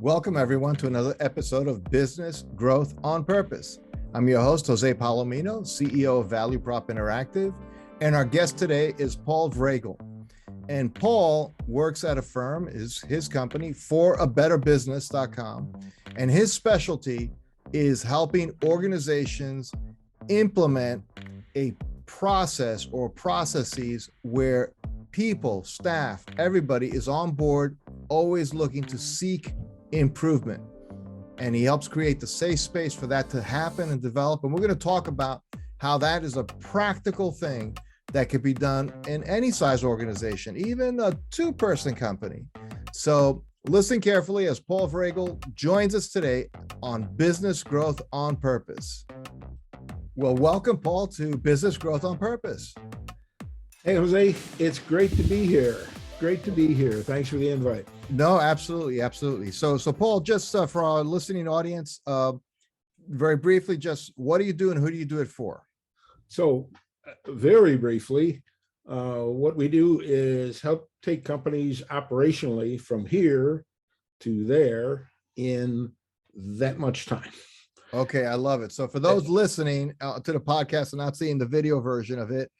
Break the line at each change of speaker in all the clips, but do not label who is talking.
Welcome, everyone, to another episode of Business Growth on Purpose. I'm your host, Jose Palomino, CEO of Value Prop Interactive, and our guest today is Paul Vragel. And Paul works at a firm, his company, forabetterbusiness.com, and his specialty is helping organizations implement a process or processes where people, staff, everybody is on board, always looking to seek improvement. And he helps create the safe space for that to happen and develop. And we're going to talk about how that is a practical thing that could be done in any size organization, even a two-person company. So listen carefully as Paul Vragel joins us today on Business Growth on Purpose. Well, welcome, Paul, to Business Growth on Purpose.
Hey, Jose, it's great to be here. Great to be here. Thanks for the invite.
No, absolutely. Absolutely. So Paul, just for our listening audience, very briefly, just what do you do and who do you do it for?
So very briefly, what we do is help take companies operationally from here to there in that much time.
Okay, I love it. So for those listening to the podcast and not seeing the video version of it,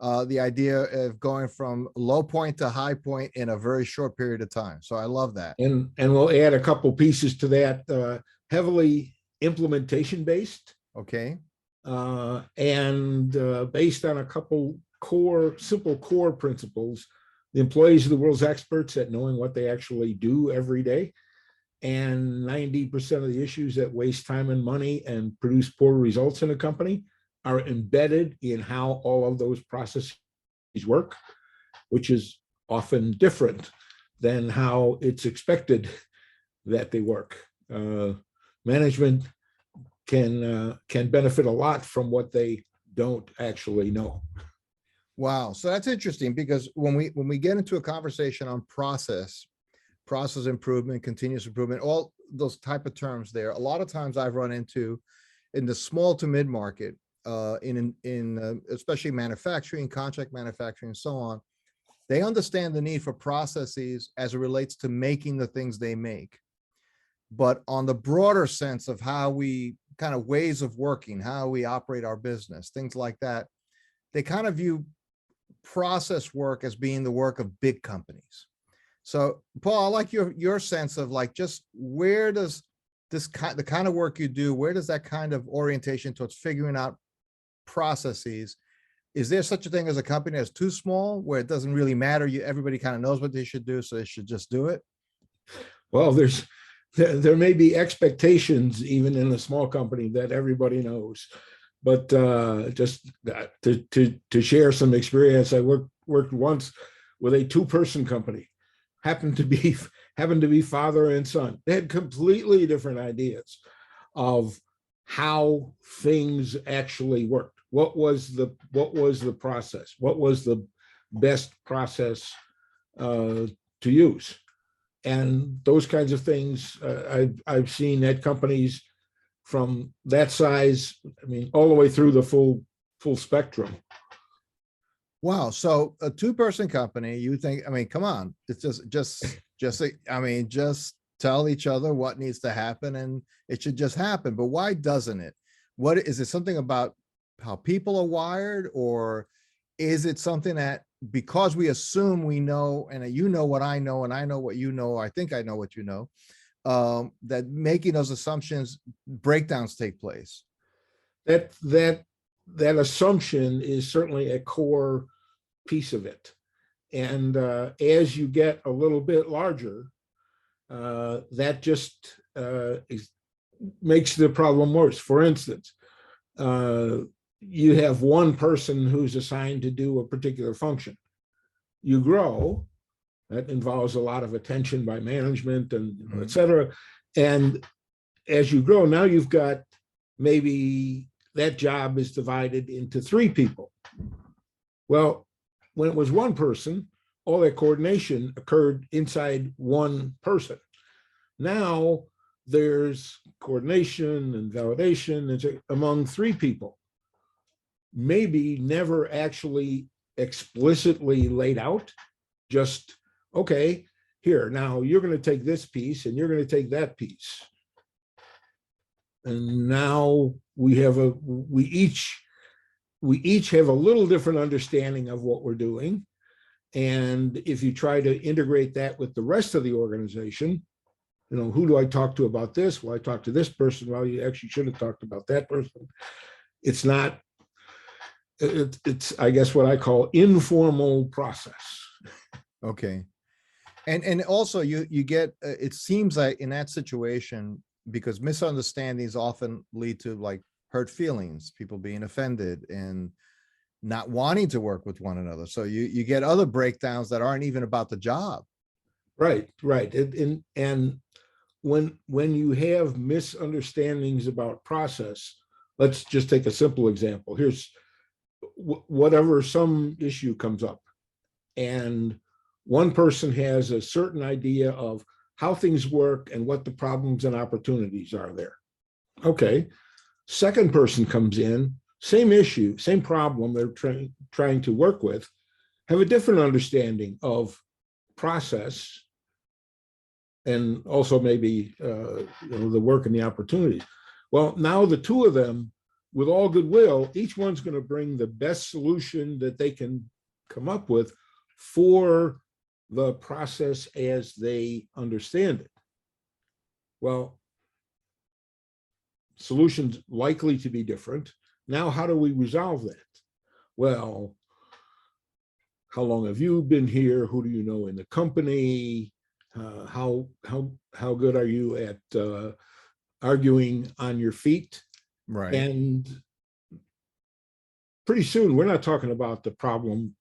the idea of going from low point to high point in a very short period of time. So I love that.
And we'll add a couple pieces to that, heavily implementation based.
Okay.
And based on a couple simple core principles. The employees are the world's experts at knowing what they actually do every day. And 90% of the issues that waste time and money and produce poor results in a company are embedded in how all of those processes work, which is often different than how it's expected that they work. Management can benefit a lot from what they don't actually know.
Wow. So that's interesting because when we get into a conversation on process improvement, continuous improvement, all those type of terms there, a lot of times I've run into in the small to mid market, in especially manufacturing, contract manufacturing, and so on, they understand the need for processes as it relates to making the things they make. But on the broader sense of how we kind of ways of working, how we operate our business, things like that, they kind of view process work as being the work of big companies. So Paul, I like your sense of like, just where does the kind of work you do, where does that kind of orientation towards figuring out processes, is there such a thing as a company that's too small where it doesn't really matter, everybody kind of knows what they should do, so they should just do it?
Well, there may be expectations even in a small company that everybody knows, but just to share some experience, I worked once with a two-person company, happened to be father and son. They had completely different ideas of how things actually worked. What was the process? What was the best process to use? And those kinds of things I've seen at companies from that size. I mean, all the way through the full spectrum.
Wow. So a two-person company, you think, I mean, come on, it's just tell each other what needs to happen and it should just happen. But why doesn't it? What is it, something about how people are wired, or is it something that because we assume we know, and you know what I know, and I know what you know, I think I know what you know, that making those assumptions, breakdowns take place?
That assumption is certainly a core piece of it. And as you get a little bit larger, that just makes the problem worse. For instance, you have one person who's assigned to do a particular function. You grow, that involves a lot of attention by management and et cetera. And as you grow, now you've got maybe that job is divided into three people. Well, when it was one person, all that coordination occurred inside one person. Now there's coordination and validation among three people. Maybe never actually explicitly laid out, just, okay, here, now you're going to take this piece and you're going to take that piece. And now we each have a little different understanding of what we're doing. And if you try to integrate that with the rest of the organization, who do I talk to about this? Well, I talk to this person. Well, you actually should have talked about that person. It's not, it's I guess what I call informal process.
Okay. And also you get, it seems like in that situation, because misunderstandings often lead to like hurt feelings, people being offended and not wanting to work with one another. So you get other breakdowns that aren't even about the job.
Right. And when you have misunderstandings about process, let's just take a simple example. Here's whatever, some issue comes up and one person has a certain idea of how things work and what the problems and opportunities are there. Okay. Second person comes in, same issue, same problem they're trying to work with, have a different understanding of process and also maybe the work and the opportunities. Well, now the two of them, with all goodwill, each one's going to bring the best solution that they can come up with for the process as they understand it. Well, solutions likely to be different. Now, how do we resolve that? Well, how long have you been here? Who do you know in the company? How good are you at arguing on your feet?
Right.
And pretty soon, we're not talking about the problem,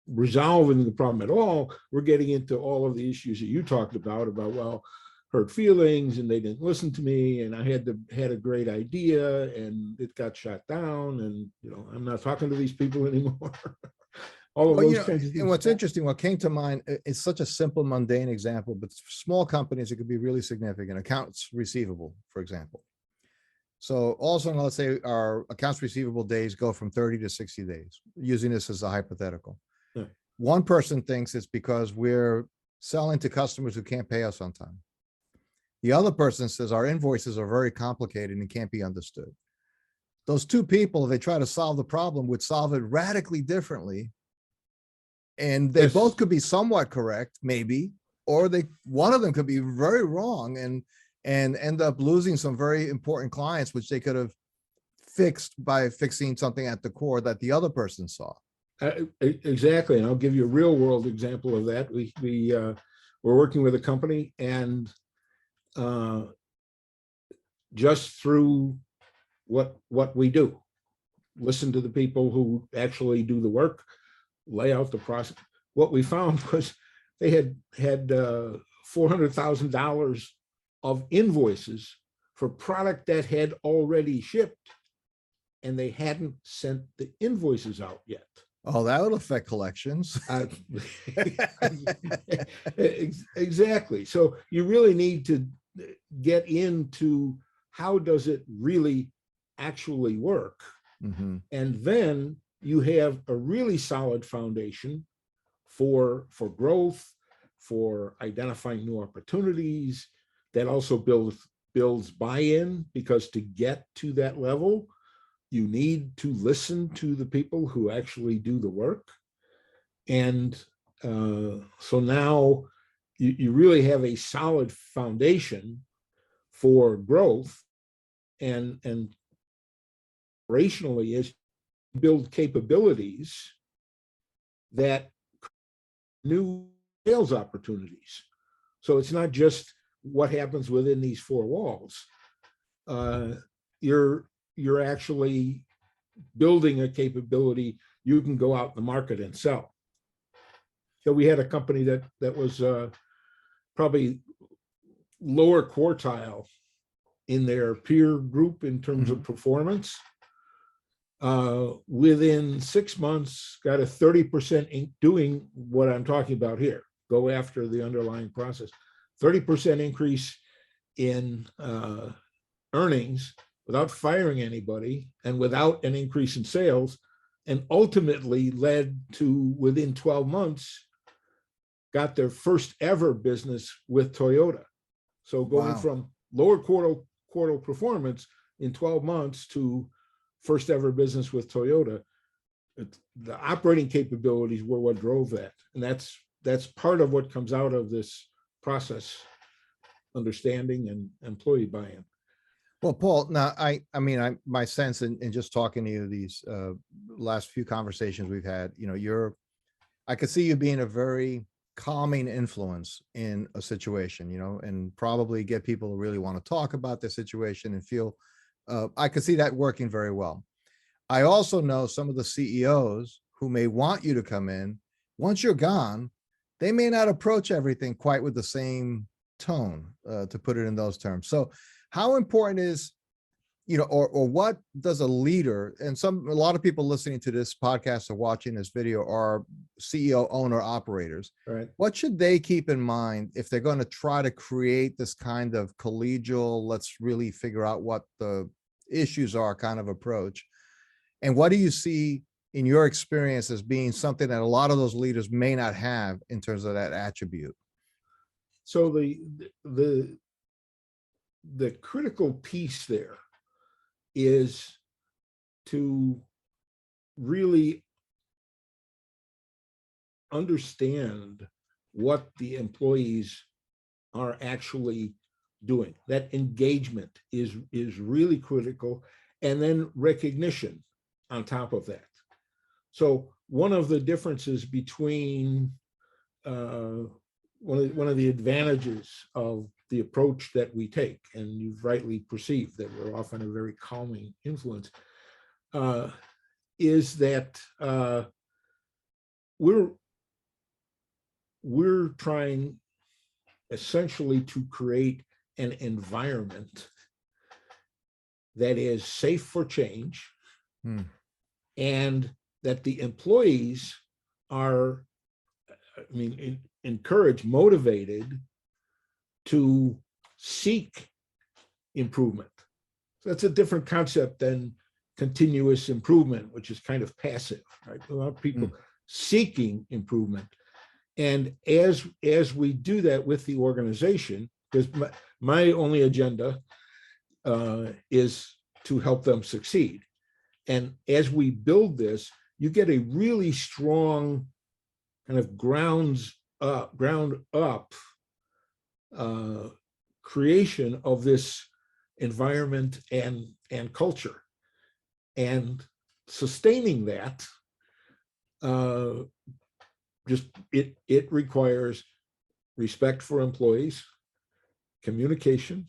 resolving the problem at all. We're getting into all of the issues that you talked about, well, hurt feelings and they didn't listen to me and I had a great idea and it got shot down and I'm not talking to these people anymore. All of those kinds of things.
And what's interesting, what came to mind is such a simple, mundane example, but small companies, it could be really significant. Accounts receivable, for example. So also, let's say our accounts receivable days go from 30 to 60 days, using this as a hypothetical. Yeah. One person thinks it's because we're selling to customers who can't pay us on time. The other person says our invoices are very complicated and can't be understood. Those two people, if they try to solve the problem, would solve it radically differently. And they both could be somewhat correct, maybe, or one of them could be very wrong and end up losing some very important clients, which they could have fixed by fixing something at the core that the other person saw.
Exactly. And I'll give you a real world example of that. We're working with a company and just through what we do, listen to the people who actually do the work, lay out the process. What we found was they had $400,000 of invoices for product that had already shipped, and they hadn't sent the invoices out yet.
Oh, that would affect collections.
Exactly. So you really need to get into how does it really actually work? Mm-hmm. And then you have a really solid foundation for growth, for identifying new opportunities. That also builds buy-in, because to get to that level, you need to listen to the people who actually do the work. And so now you really have a solid foundation for growth, and operationally is build capabilities that new sales opportunities. So it's not just what happens within these four walls. You're actually building a capability you can go out in the market and sell. So we had a company that was probably lower quartile in their peer group in terms of performance. Within 6 months, got a 30% doing what I'm talking about here. Go after the underlying process. 30% increase in earnings without firing anybody and without an increase in sales, and ultimately led to, within 12 months, got their first ever business with Toyota. So going
Wow.
from lower quartile performance in 12 months to first ever business with Toyota, the operating capabilities were what drove that. And that's part of what comes out of this process, understanding and employee buy-in.
Well, Paul, now my sense in just talking to you these last few conversations we've had, I could see you being a very calming influence in a situation, and probably get people to really want to talk about their situation and feel, I could see that working very well. I also know some of the CEOs who may want you to come in. Once you're gone, they may not approach everything quite with the same tone, to put it in those terms. So how important is, or what does a leader, and a lot of people listening to this podcast or watching this video are CEO, owner, operators.
Right.
What should they keep in mind if they're going to try to create this kind of collegial, let's really figure out what the issues are kind of approach? And what do you see in your experience as being something that a lot of those leaders may not have in terms of that attribute?
So the critical piece there is to really understand what the employees are actually doing. That engagement is really critical, and then recognition on top of that. So one of the differences between one of the advantages of the approach that we take, and you've rightly perceived that we're often a very calming influence, is that we're trying essentially to create an environment that is safe for change, and that the employees are, encouraged, motivated to seek improvement. So that's a different concept than continuous improvement, which is kind of passive, right? A lot of people seeking improvement. And as we do that with the organization, because my only agenda is to help them succeed. And as we build this, you get a really strong kind of ground up creation of this environment and culture, and sustaining that. It requires respect for employees, communication,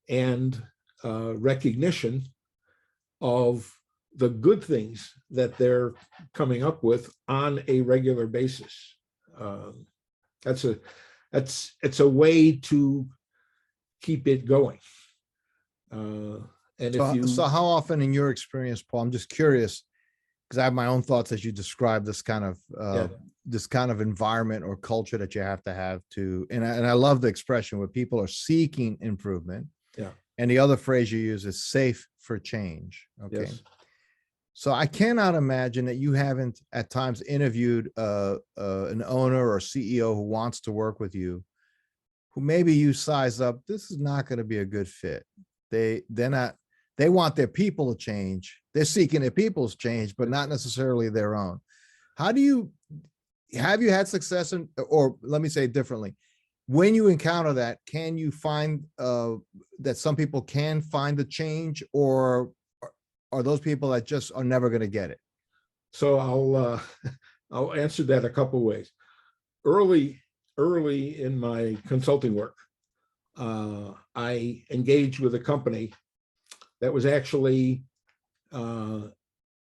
and recognition of the good things that they're coming up with on a regular basis. It's a way to keep it going.
So how often in your experience, Paul, I'm just curious, because I have my own thoughts as you describe this kind of environment or culture that you have to, and I love the expression where people are seeking improvement.
Yeah.
And the other phrase you use is safe for change. Okay.
Yes.
So I cannot imagine that you haven't at times interviewed an owner or CEO who wants to work with you, who maybe you size up, this is not going to be a good fit. They want their people to change. They're seeking their people's change, but not necessarily their own. Have you had success or let me say it differently. When you encounter that, can you find that some people can find the change, or are those people that just are never going to get it?
So I'll answer that a couple of ways. Early in my consulting work, I engaged with a company that was actually a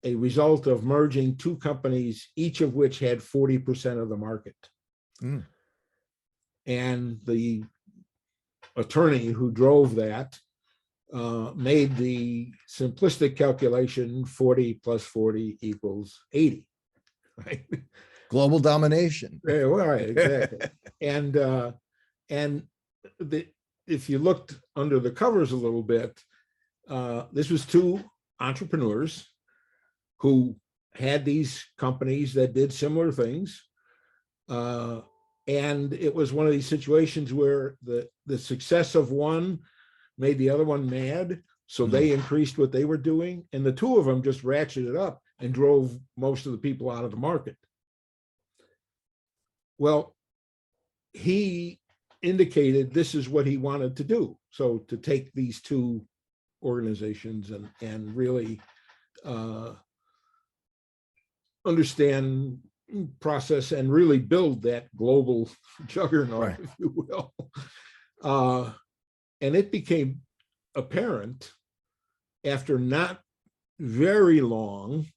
result of merging two companies, each of which had 40% of the market. And the attorney who drove that made the simplistic calculation 40 plus 40 equals 80, right?
Global domination.
Yeah, well, right, exactly. And if you looked under the covers a little bit, this was two entrepreneurs who had these companies that did similar things, And it was one of these situations where the success of one made the other one mad. So they increased what they were doing. And the two of them just ratcheted up and drove most of the people out of the market. Well, he indicated this is what he wanted to do. So to take these two organizations and really understand process and really build that global juggernaut,
Right.
if you will. And it became apparent after not very long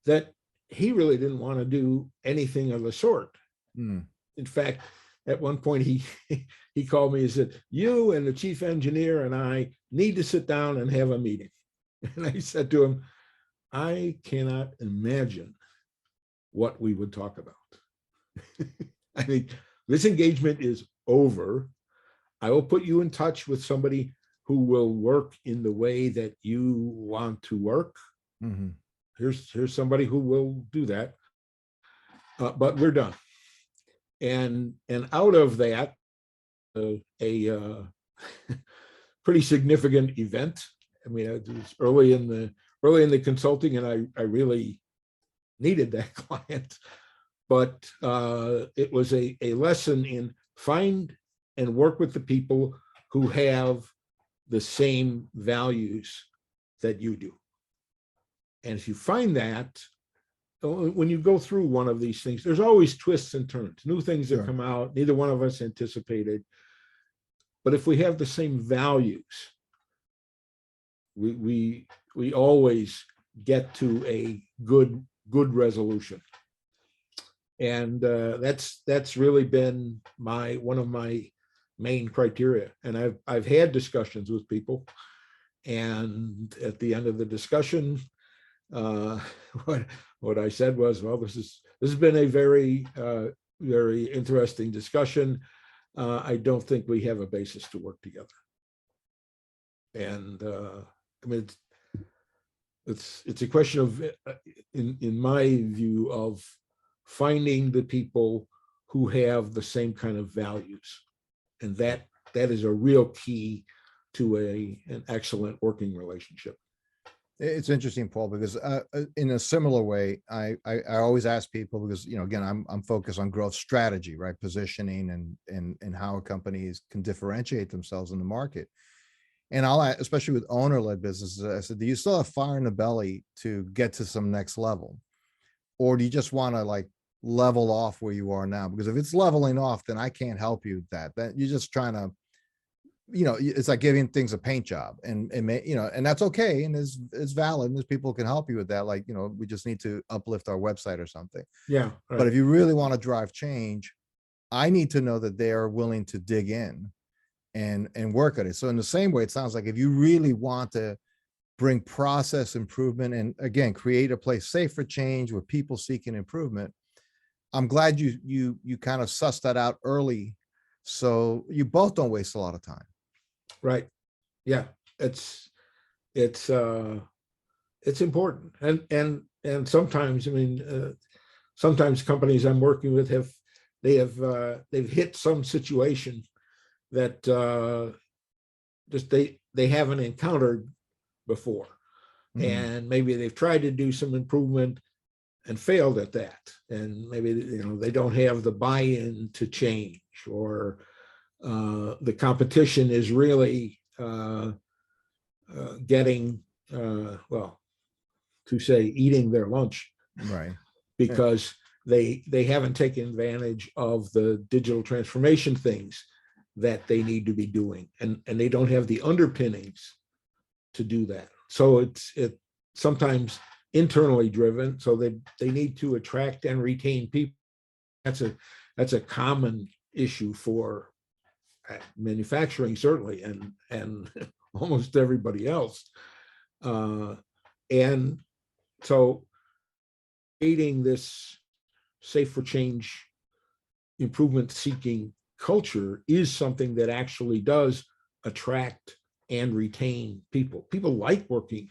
that he really didn't want to do anything of the sort. In fact, at one point he called me and said, "You and the chief engineer and I need to sit down and have a meeting." And I said to him, "I cannot imagine what we would talk about." I mean, this engagement is over. I will put you in touch with somebody who will work in the way that you want to work. Here's somebody who will do that. But we're done. And out of that, a pretty significant event. I mean, it was early in the consulting, and I really needed that client. But it was a lesson in find and work with the people who have the same values that you do. And if you find that, when you go through one of these things, there's always twists and turns, new things that come out, neither one of us anticipated. But if we have the same values, we always get to a good resolution. And that's really been one of my main criteria. And I've had discussions with people, and at the end of the discussion, what I said was, well, this has been a very very interesting discussion. I don't think we have a basis to work together. And I mean, it's a question of, in my view, of finding the people who have the same kind of values, and that is a real key to an excellent working relationship.
It's interesting, Paul, because in a similar way, I always ask people, because, again, I'm focused on growth strategy, right? Positioning and how companies can differentiate themselves in the market. And I'll, especially with owner-led businesses, I said, do you still have fire in the belly to get to some next level? Or do you just want to like level off where you are now? Because if it's leveling off, then I can't help you with that. That you're just trying to, it's like giving things a paint job, and and that's okay. And it's valid. And there's people can help you with that. Like, we just need to uplift our website or something.
Yeah. Right.
But if you really want to drive change, I need to know that they are willing to dig in and work at it. So in the same way, it sounds like if you really want to bring process improvement and, again, create a place safe for change with people seeking improvement, I'm glad you kind of sussed that out early, so you both don't waste a lot of time.
Right. Yeah. It's important. And sometimes, I mean, sometimes companies I'm working with they've hit some situation that just they haven't encountered before. And maybe they've tried to do some improvement and failed at that. And maybe, they don't have the buy-in to change, or the competition is really getting, well, to say, eating their lunch,
Right.
because they haven't taken advantage of the digital transformation things that they need to be doing, and they don't have the underpinnings to do that. So it's sometimes internally driven, so they need to attract and retain people. That's a common issue for manufacturing, certainly, and almost everybody else. And so creating this safe for change, improvement seeking culture is something that actually does attract and retain people. People like working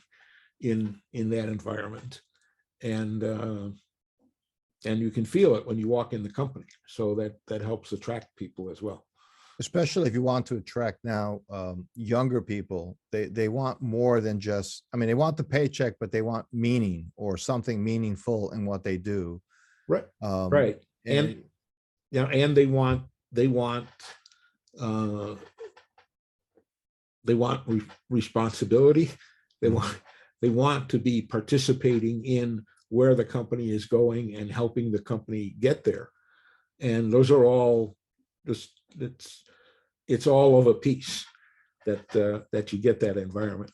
in that environment. And and you can feel it when you walk in the company. So that helps attract people as well.
Especially if you want to attract now younger people. They want more than just, I mean, they want the paycheck, but they want meaning or something meaningful in what they do.
Right.
Um,
Right.
and
And uh, they want responsibility. They want they want to be participating in where the company is going and helping the company get there. And those are all just it's all of a piece that you get that environment.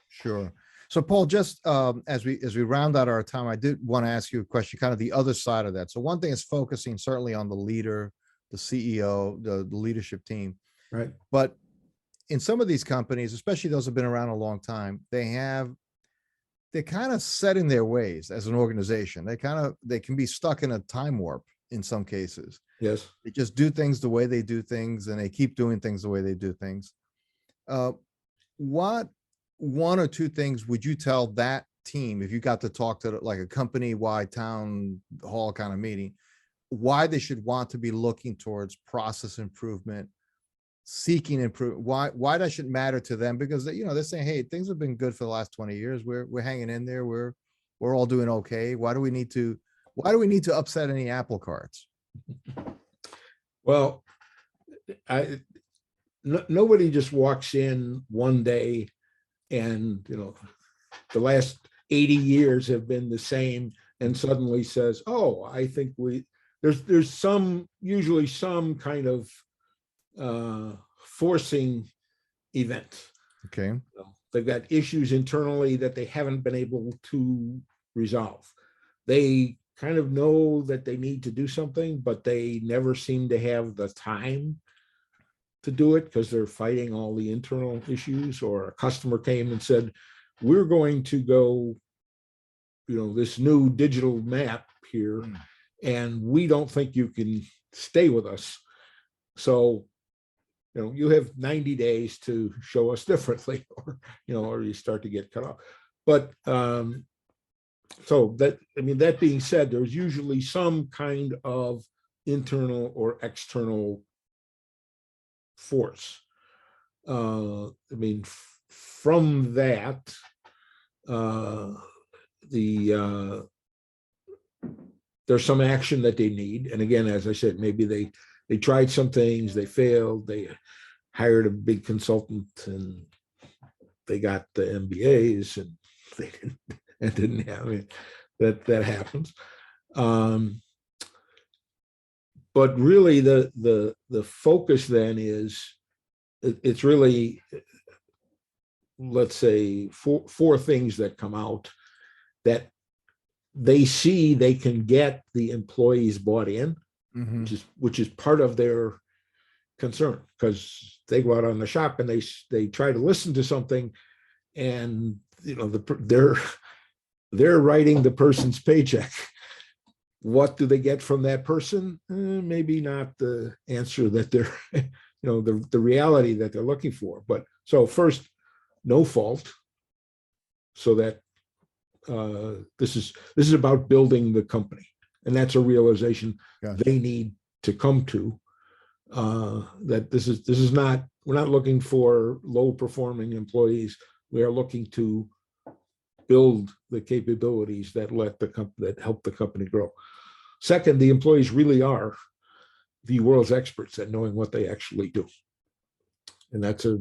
Sure. So Paul, just as we round out our time, I did want to ask you a question, kind of the other side of that. So one thing is focusing certainly on the leader, the CEO, the leadership team,
Right.
but in some of these companies, especially those that have been around a long time, they're kind of set in their ways as an organization. They can be stuck in a time warp in some cases.
Yes.
They just do things the way they do things, and they keep doing things the way they do things. What one or two things would you tell that team if you got to talk to like a company-wide town hall kind of meeting, why they should want to be looking towards process improvement, seeking improve, why that should matter to them? Because they're saying, hey, things have been good for the last 20 years. We're hanging in there. We're all doing okay. Why do we need to upset any apple carts?
Well, nobody just walks in one day and the last 80 years have been the same and suddenly says, oh, I think there's usually some kind of forcing event.
Okay.
They've got issues internally that they haven't been able to resolve. They kind of know that they need to do something, but they never seem to have the time to do it because they're fighting all the internal issues. Or a customer came and said, we're going to go, this new digital map here, and we don't think you can stay with us. So, you have 90 days to show us differently, or you start to get cut off. But so that being said, there's usually some kind of internal or external force. From that, there's some action that they need. And again, as I said, maybe they tried some things, they failed, they hired a big consultant and they got the MBAs and they didn't have it. That happens. But really the focus then is, it's really, let's say, four things that come out that they see they can get the employees bought in, which is part of their concern, because they go out on the shop and they try to listen to something, and they're writing the person's paycheck. What do they get from that person? Maybe not the answer that they're, the reality that they're looking for. But so first, no fault, so that this is about building the company, and that's a realization they need to come to. That this is not, we're not looking for low performing employees. We are looking to build the capabilities that help the company grow. Second, the employees really are the world's experts at knowing what they actually do, and that's a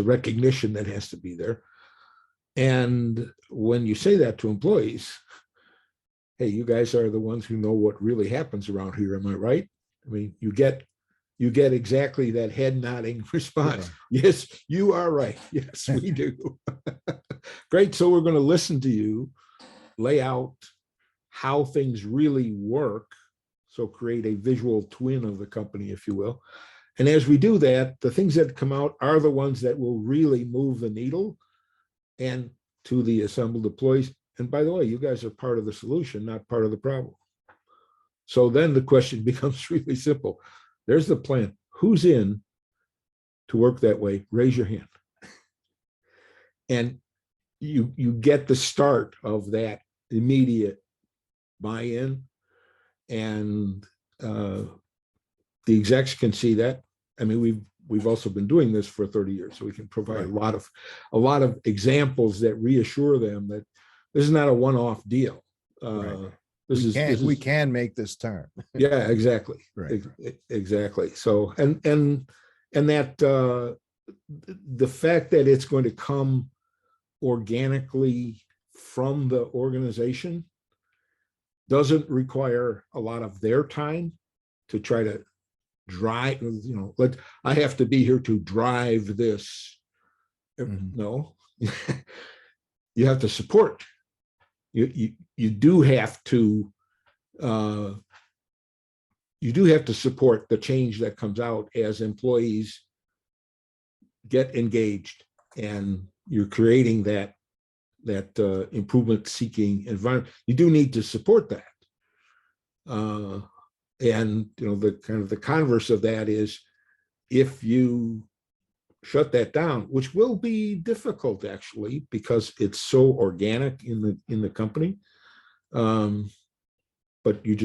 recognition that has to be there. And when you say that to employees, hey, you guys are the ones who know what really happens around here. Am I right? You get exactly that head nodding response. Yeah. Yes, you are right. Yes, we do. Great. So we're going to listen to you, lay out how things really work. So create a visual twin of the company, if you will. And as we do that, the things that come out are the ones that will really move the needle and to the assembled employees. And by the way, you guys are part of the solution, not part of the problem. So then the question becomes really simple. There's the plan. Who's in to work that way? Raise your hand. And you get the start of that immediate buy-in. and the execs can see that. I mean, we've also been doing this for 30 years, so we can provide a lot of examples that reassure them that this is not a one-off deal.
We can make this turn.
Yeah, exactly.
Right.
Exactly. So, and that the fact that it's going to come organically from the organization doesn't require a lot of their time to try to drive, I have to be here to drive this. No, you have to support. You do have to support the change that comes out as employees get engaged, and you're creating that improvement seeking environment. You do need to support that. And the converse of that is, if you shut that down, which will be difficult actually, because it's so organic in the company. But you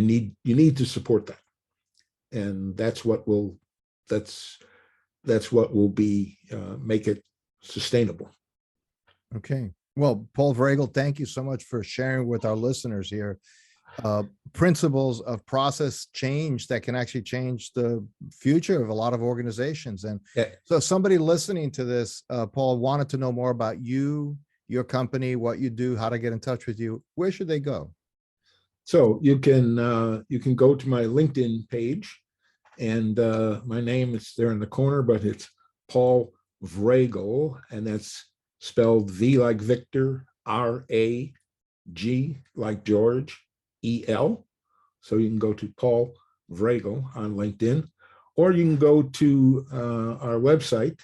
need to support that. And that's what will be make it sustainable.
Okay. Well, Paul Vragel, thank you so much for sharing with our listeners here principles of process change that can actually change the future of a lot of organizations. And so somebody listening to this, Paul, wanted to know more about you, your company, what you do, how to get in touch with you. Where should they go?
So you can go to my LinkedIn page, and my name is there in the corner, but it's Paul Vragel, and that's spelled V like Victor, R-A-G like George, E-L. So you can go to Paul Vragel on LinkedIn, or you can go to our website.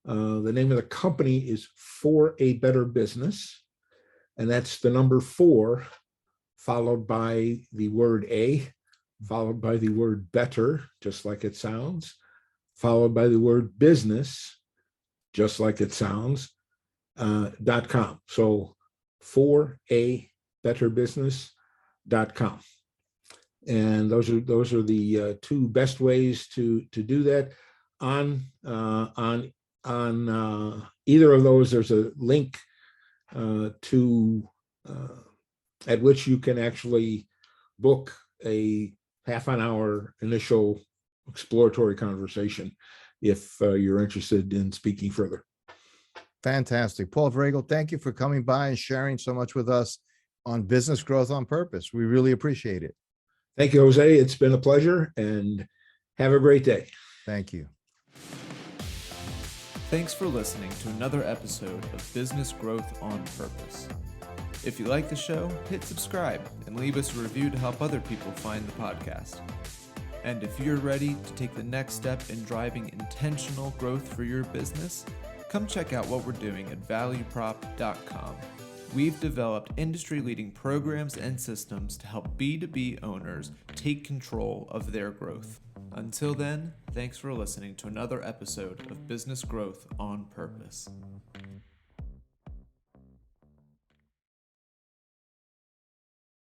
The name of the company is For a Better Business, and that's the number 4 followed by the word A, followed by the word better, just like it sounds, followed by the word business, just like it sounds, .com. So forabetterbusiness.com. And those are the 2 best ways to do that. On either of those, there's a link to at which you can actually book a half an hour initial exploratory conversation if you're interested in speaking further.
Fantastic. Paul Vragel, thank you for coming by and sharing so much with us on Business Growth on Purpose. We really appreciate it.
Thank you, Jose. It's been a pleasure, and have a great day.
Thank you.
Thanks for listening to another episode of Business Growth on Purpose. If you like the show, hit subscribe and leave us a review to help other people find the podcast. And if you're ready to take the next step in driving intentional growth for your business, come check out what we're doing at valueprop.com. We've developed industry-leading programs and systems to help B2B owners take control of their growth. Until then, thanks for listening to another episode of Business Growth on Purpose.